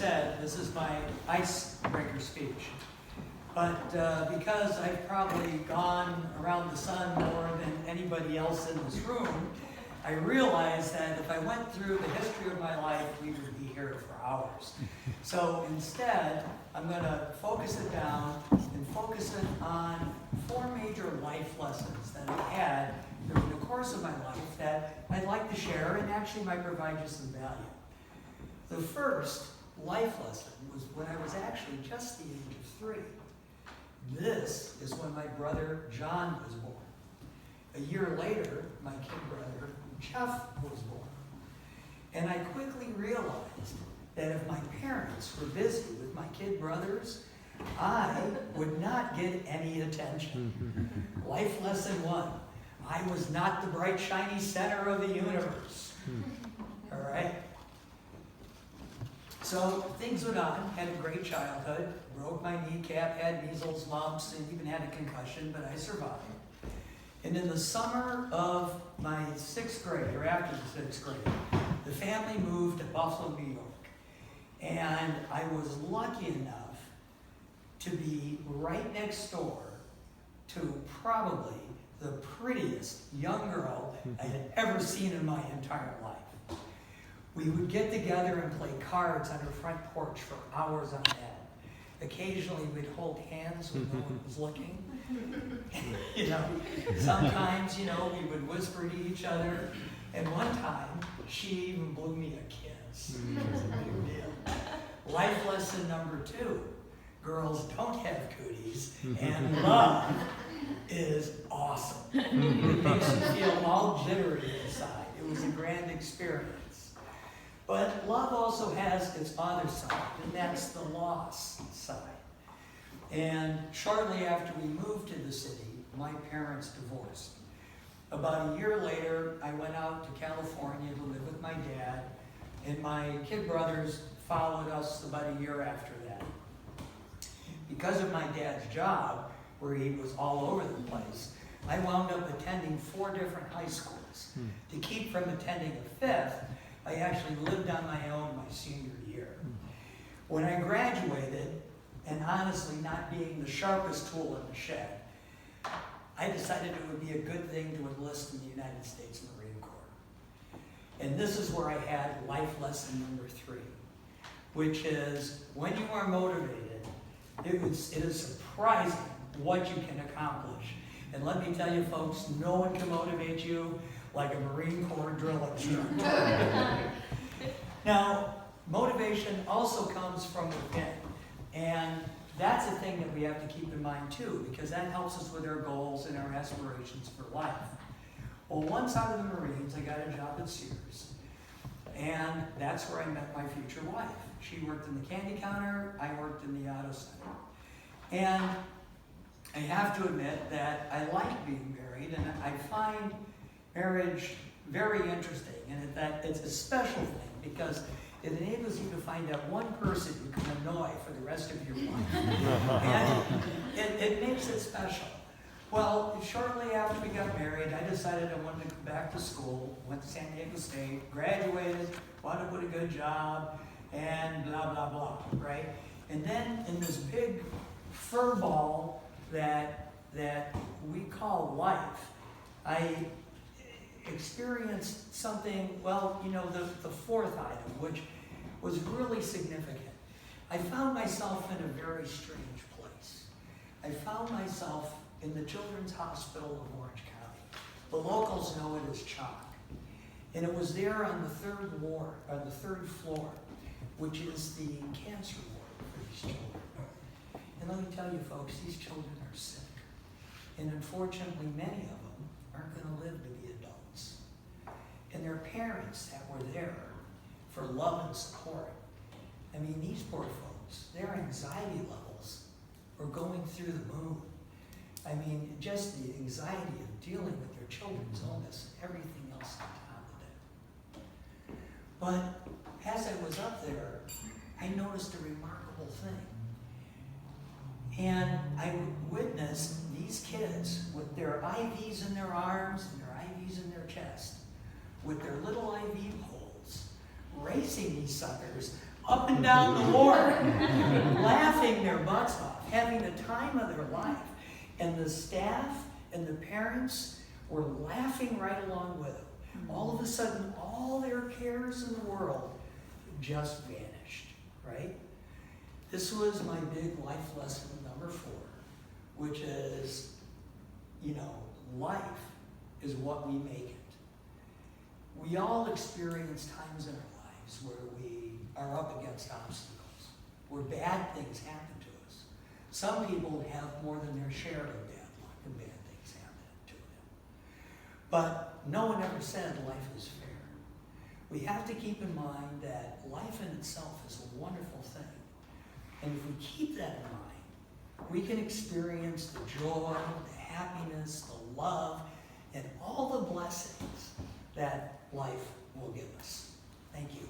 said, this is my icebreaker speech. But because I've probably gone around the sun more than anybody else in this room, I realized that if I went through the history of my life, we would be here for hours. So instead, I'm going to focus it down and focus it on 4 major life lessons that I had during the course of my life that I'd like to share and actually might provide you some value. The first life lesson was when I was actually just the age of 3. This is when my brother John was born. A year later, my kid brother Jeff was born. And I quickly realized that if my parents were busy with my kid brothers, I would not get any attention. Life lesson 1, I was not the bright, shiny center of the universe. All right? So things went on, had a great childhood, broke my kneecap, had measles, mumps, and even had a concussion, but I survived. And in the summer of my 6th grade, or after the 6th grade, the family moved to Buffalo, New York. And I was lucky enough to be right next door to probably the prettiest young girl I had ever seen in my entire life. We would get together and play cards on her front porch for hours on end. Occasionally we'd hold hands when no one was looking. Sometimes, we would whisper to each other. And one time, she even blew me a kiss. It was a big deal. Life lesson number 2, girls don't have cooties, and love is awesome. It makes you feel all jittery inside. It was a grand experience. But love also has its other side, and that's the loss side. And shortly after we moved to the city, my parents divorced. About a year later, I went out to California to live with my dad, and my kid brothers followed us about a year after that. Because of my dad's job, where he was all over the place, I wound up attending 4 different high schools. To keep from attending a 5th, I actually lived on my own my senior year. When I graduated, and honestly not being the sharpest tool in the shed, I decided it would be a good thing to enlist in the United States Marine Corps. And this is where I had life lesson number 3, which is when you are motivated, it is surprising what you can accomplish. And let me tell you folks, no one can motivate you like a Marine Corps drill instructor. Now, motivation also comes from within. And that's a thing that we have to keep in mind too, because that helps us with our goals and our aspirations for life. Well, once out of the Marines, I got a job at Sears. And that's where I met my future wife. She worked in the candy counter, I worked in the auto center. And I have to admit that I like being married, and I find marriage very interesting, and that it's a special thing because it enables you to find out one person you can annoy for the rest of your life. And it makes it special. Well, shortly after we got married, I decided I wanted to go back to school, went to San Diego State, graduated, wanted to put a good job, and blah, blah, blah, right? And then in this big fur ball that we call life, I experienced something, the 4th item, which was really significant. I found myself in a very strange place. I found myself in the Children's Hospital of Orange County. The locals know it as CHOC. And it was there on the 3rd floor, which is the cancer ward for these children. And let me tell you folks, these children are sick. And unfortunately, many of them aren't going to live to be adults. And their parents that were there for love and support. I mean, these poor folks, their anxiety levels were going through the moon. I mean, just the anxiety of dealing with their children's illness and everything else on top of it. But as I was up there, I noticed a remarkable thing. And I witnessed these kids with their IVs in their arms and their IVs in their chest, with their little IV poles, racing these suckers up and down the ward, laughing their butts off, having the time of their life. And the staff and the parents were laughing right along with them. All of a sudden, all their cares in the world just vanished, right? This was my big life lesson number 4, which is, you know, life is what we make it. We all experience times in our lives where we are up against obstacles, where bad things happen to us. Some people have more than their share of bad luck and bad things happen to them. But no one ever said life is fair. We have to keep in mind that life in itself is a wonderful thing. And if we keep that in mind, we can experience the joy, the happiness, the love, and all the blessings that life will give us. Thank you.